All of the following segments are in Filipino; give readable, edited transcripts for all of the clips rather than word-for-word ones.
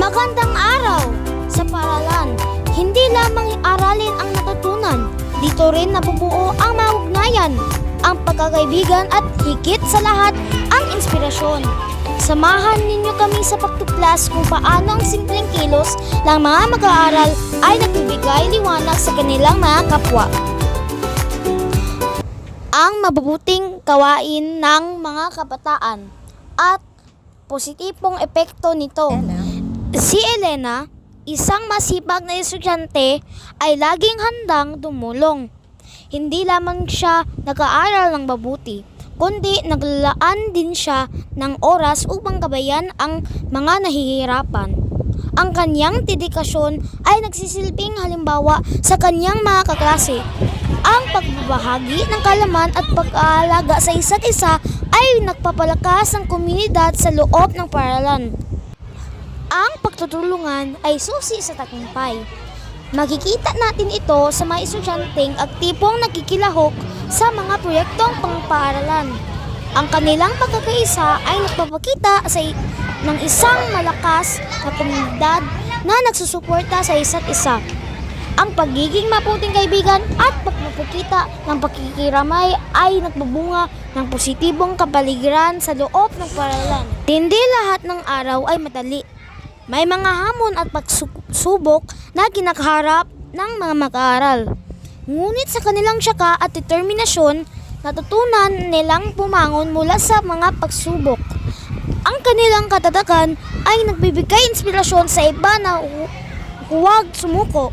Magandang araw! Sa paaralan, hindi lamang aralin ang natutunan, dito rin nabubuo ang maugnayan, ang pagkakaibigan at higit sa lahat, ang inspirasyon. Samahan ninyo kami sa pagtuklas kung paano ang simpleng kilos ng mga mag-aaral ay nagbibigay liwanag sa kanilang mga kapwa. Ang mabubuting gawain ng mga kabataan at positibong epekto nito. Si Elena, isang masipag na estudyante, ay laging handang tumulong. Hindi lamang siya nag-aaral ng mabuti, kundi naglalaan din siya ng oras upang gabayan ang mga nahihirapan. Ang kanyang dedikasyon ay nagsisilbing halimbawa sa kanyang mga kaklase. Ang pagbabahagi ng kaalaman at pag-aalaga sa isa't isa ay nagpapalakas ng komunidad sa loob ng paaralan. Ang pagtutulungan ay susi sa tagumpay. Makikita natin ito sa mga estudyanteng aktibong nagkikilahok sa mga proyektong pangpaaralan. Ang kanilang pagkakaisa ay nagpapakita ng isang malakas na komunidad na nagsusuporta sa isa't isa. Ang pagiging mabuting kaibigan at pagpapakita ng pakikiramay ay nagbubunga ng positibong kapaligiran sa loob ng paaralan. Hindi lahat ng araw ay madali. May mga hamon at pagsubok na kinakaharap ng mga mag-aaral. Ngunit sa kanilang siyaka at determinasyon, natutunan nilang bumangon mula sa mga pagsubok. Ang kanilang katatagan ay nagbibigay inspirasyon sa iba na huwag sumuko.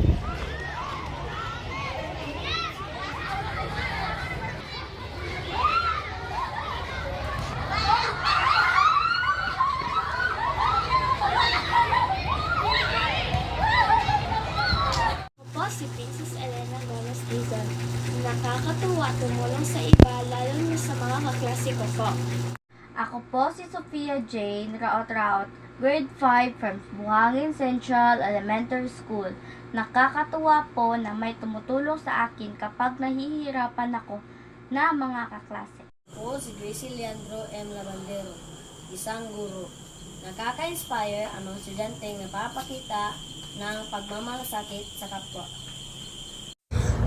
Si Princess Elena Gomez Dizon. Nakakatuwa tumulong sa iba lalo na sa mga kaklase ko po. Ako po si Sofia Jane Raot-Raot, grade 5 from Buhangin Central Elementary School. Nakakatuwa po na may tumutulong sa akin kapag nahihirapan ako na mga kaklase. Ako si Gracie Leandro M. Labandero, isang guro. Nakaka-inspire ang mga estudyanteng napapakita ng pagmamalasakit sa kapwa.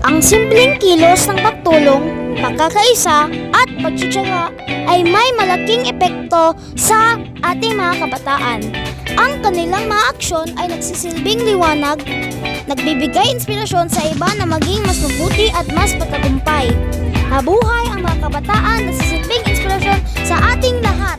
Ang simpleng kilos ng pagtulong, pagkakaisa at pagtsitsaga ay may malaking epekto sa ating mga kabataan. Ang kanilang mga aksyon ay nagsisilbing liwanag, nagbibigay inspirasyon sa iba na maging mas mabuti at mas pagtagumpay. Mabuhay ang mga kabataan na nagsisilbing inspirasyon sa ating lahat.